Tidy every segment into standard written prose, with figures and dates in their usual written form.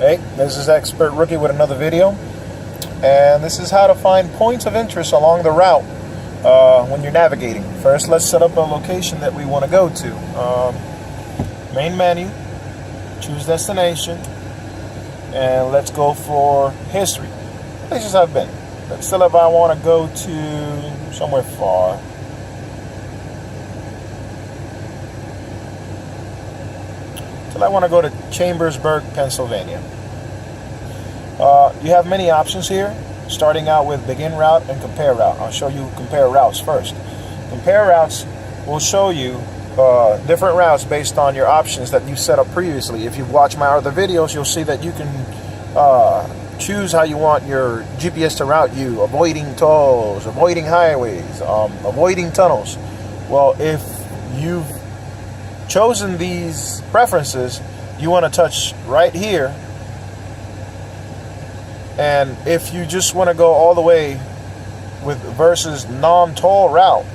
Hey, this is Expert Rookie with another video, and this is how to find points of interest along the route when you're navigating. First, let's set up a location that we want to go to. Main menu, choose destination, and let's go for history. Places I've been. Let's select if I want to go to somewhere far. I want to go to Chambersburg, Pennsylvania. You have many options here, starting out with begin route and compare route. I'll show you compare routes first. Compare routes will show you different routes based on your options that you set up previously. If you've watched my other videos, you'll see that you can choose how you want your GPS to route you, avoiding tolls, avoiding highways, avoiding tunnels. Well, if you've chosen these preferences, you want to touch right here, and if you just want to go all the way with versus non-toll route,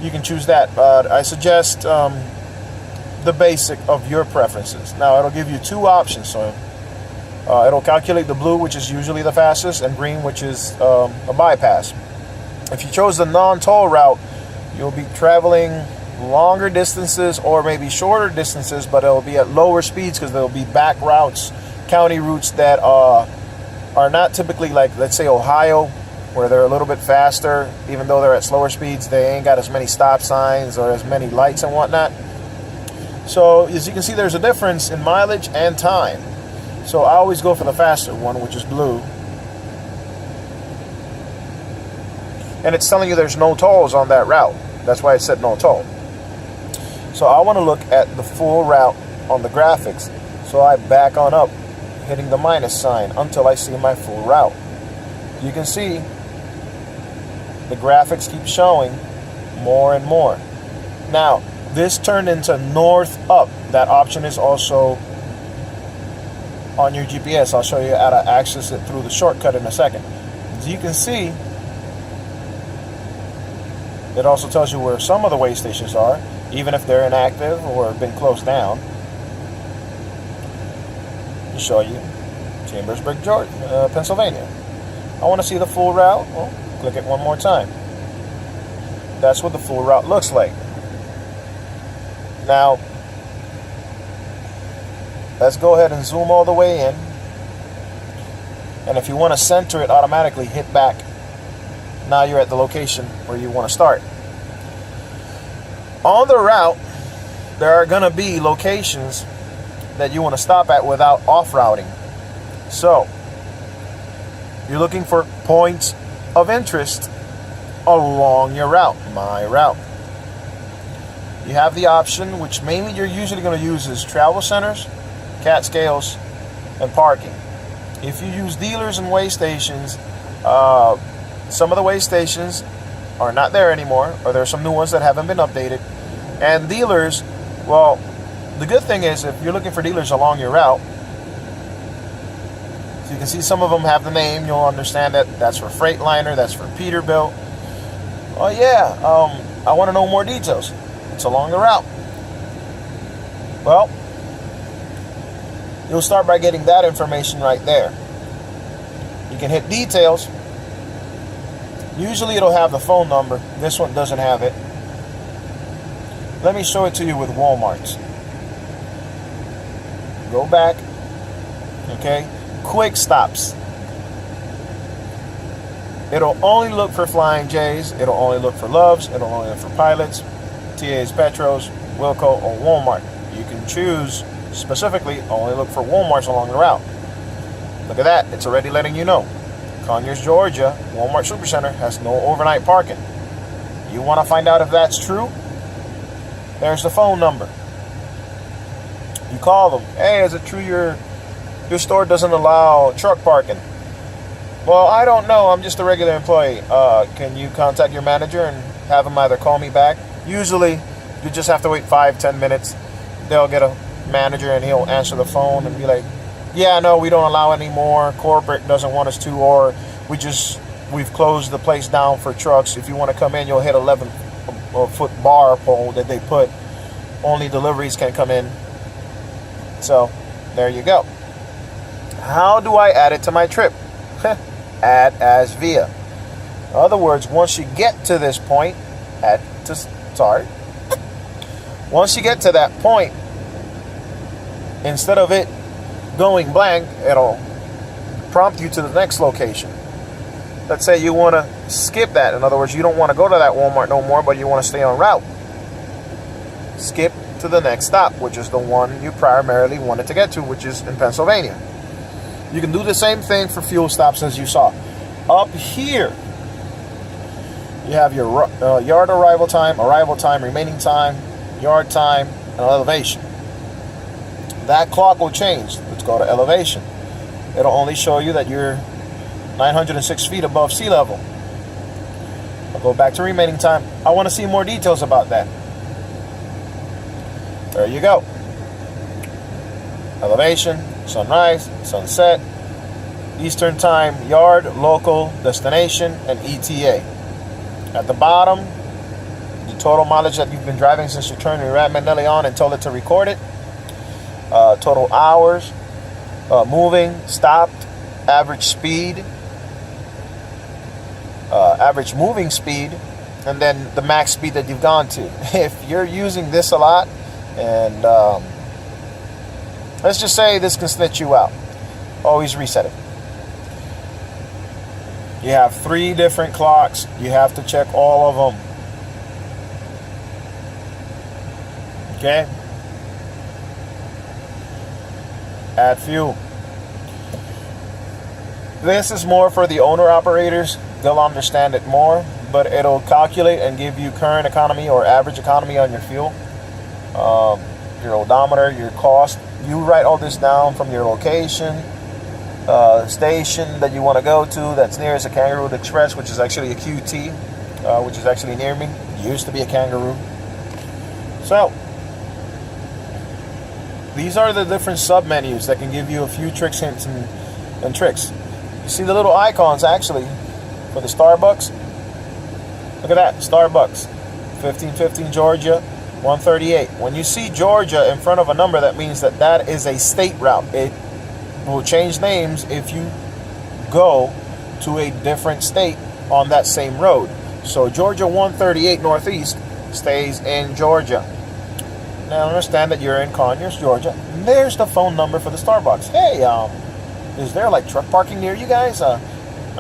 you can choose that. But I suggest the basic of your preferences. Now it'll give you two options, so it'll calculate the blue, which is usually the fastest, and green, which is a bypass. If you chose the non-toll route, you'll be traveling longer distances or maybe shorter distances, but it'll be at lower speeds because there'll be back routes, county routes that are not typically like, let's say, Ohio, where they're a little bit faster. Even though they're at slower speeds, they ain't got as many stop signs or as many lights and whatnot. So as you can see, there's a difference in mileage and time. So I always go for the faster one, which is blue. And it's telling you there's no tolls on that route. That's why it said no toll. So I want to look at the full route on the graphics. So I back on up, hitting the minus sign until I see my full route. You can see the graphics keep showing more and more. Now, this turned into north up. That option is also on your GPS. I'll show you how to access it through the shortcut in a second. As you can see, it also tells you where some of the way stations are, even if they're inactive or have been closed down. To show you Chambersburg, Georgia, Pennsylvania. I want to see the full route. Well, click it one more time. That's what the full route looks like. Now, let's go ahead and zoom all the way in. And if you want to center it automatically, hit back. Now you're at the location where you want to start. On the route, there are going to be locations that you want to stop at without off-routing. So, you're looking for points of interest along your route, my route. You have the option, which mainly you're usually going to use, is travel centers, Catskills, and parking. If you use dealers and way stations, some of the way stations are not there anymore, or there are some new ones that haven't been updated. And dealers, well, the good thing is if you're looking for dealers along your route, so you can see some of them have the name, you'll understand that that's for Freightliner, that's for Peterbilt. Oh yeah, I want to know more details. It's along the route. Well, you'll start by getting that information right there. You can hit details. Usually it'll have the phone number. This one doesn't have it. Let me show it to you with Walmart's. Go back. Okay. Quick stops. It'll only look for Flying J's. It'll only look for Loves. It'll only look for Pilots, TA's, Petros, Wilco, or Walmart. You can choose specifically only look for Walmart's along the route. Look at that. It's already letting you know. Conyers, Georgia, Walmart Supercenter has no overnight parking. You want to find out if that's true? There's the phone number. You call them. Hey, is it true your store doesn't allow truck parking? Well, I don't know. I'm just a regular employee. Can you contact your manager and have them either call me back? Usually, you just have to wait 5-10 minutes. They'll get a manager and he'll answer the phone and be like, yeah, no, we don't allow anymore. Corporate doesn't want us to, or we've closed the place down for trucks. If you want to come in, you'll hit 11-foot bar pole that they put. Only deliveries can come in. So, there you go. How do I add it to my trip? Add as via. In other words, once you get to this point, add to start. Once you get to that point, instead of it going blank, it'll prompt you to the next location. Let's say you want to skip that. In other words, you don't want to go to that Walmart no more, but you want to stay on route. Skip to the next stop, which is the one you primarily wanted to get to, which is in Pennsylvania. You can do the same thing for fuel stops as you saw. Up here, you have your yard arrival time, remaining time, yard time, and elevation. That clock will change. Let's go to elevation. It'll only show you that you're 906 feet above sea level. I'll go back to remaining time. I want to see more details about that. There you go. Elevation, sunrise, sunset, Eastern time, yard, local, destination, and ETA. At the bottom, the total mileage that you've been driving since you turned your RandMcNally on and told it to record it. Total hours, moving, stopped, average speed, average moving speed, and then the max speed that you've gone to. If you're using this a lot, and let's just say this can snitch you out, always reset it. You have 3 different clocks. You have to check all of them. Okay? Add fuel. This is more for the owner-operators. They'll understand it more, but it'll calculate and give you current economy or average economy on your fuel, your odometer, your cost. You write all this down from your location, station that you want to go to that's nearest a Kangaroo Express, which is actually a QT, which is actually near me. It used to be a Kangaroo. So, these are the different sub-menus that can give you a few tricks, hints, and tricks. You see the little icons, actually, for the Starbucks? Look at that, Starbucks. 1515 Georgia, 138. When you see Georgia in front of a number, that means that that is a state route. It will change names if you go to a different state on that same road. So Georgia 138 Northeast stays in Georgia. Now understand that you're in Conyers, Georgia. And there's the phone number for the Starbucks. Hey, is there like truck parking near you guys? I'm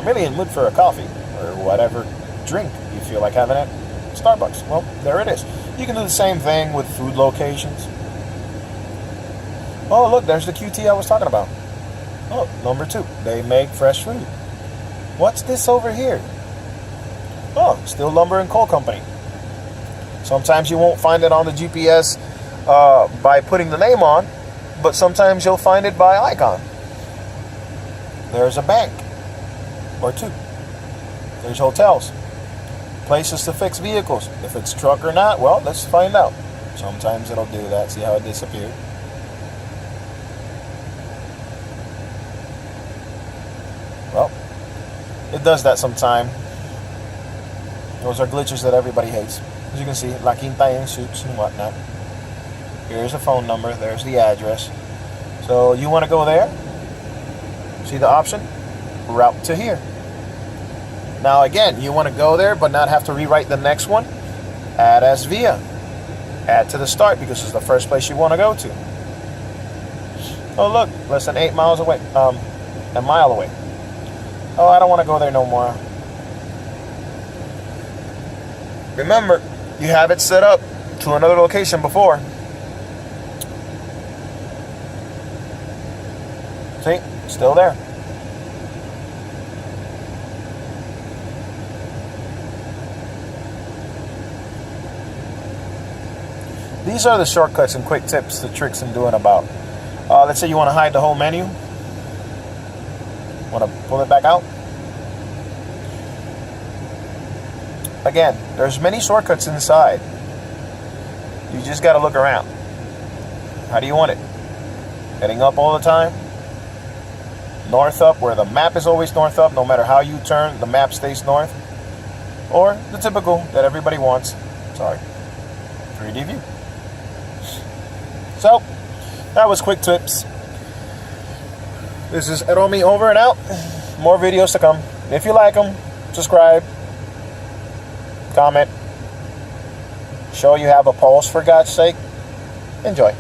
really in the mood for a coffee or whatever drink you feel like having at Starbucks. Well, there it is. You can do the same thing with food locations. Oh, look, there's the QT I was talking about. Oh, number 2, they make fresh food. What's this over here? Oh, Steel Lumber and Coal Company. Sometimes you won't find it on the GPS by putting the name on, but sometimes you'll find it by icon. There's a bank or 2. There's hotels, places to fix vehicles. If it's truck or not, well, let's find out. Sometimes it'll do that. See how it disappeared? Well, it does that sometime. Those are glitches that everybody hates. As you can see, La Quinta in suits and whatnot. Here's a phone number. There's the address. So you want to go there? See the option? Route to here. Now again, you want to go there but not have to rewrite the next one? Add as via. Add to the start because it's the first place you want to go to. Oh look, less than 8 miles away. A mile away. Oh, I don't want to go there no more. Remember, you have it set up to another location before. See? Still there. These are the shortcuts and quick tips, the tricks in doing about. Let's say you want to hide the whole menu. Want to pull it back out? Again, there's many shortcuts inside. You just got to look around. How do you want it? Heading up all the time? North up, where the map is always north up. No matter how you turn, the map stays north. Or the typical that everybody wants. Sorry. 3D view. So, that was quick tips. This is Eromi over and out. More videos to come. If you like them, subscribe, comment, show you have a pulse, for God's sake. Enjoy.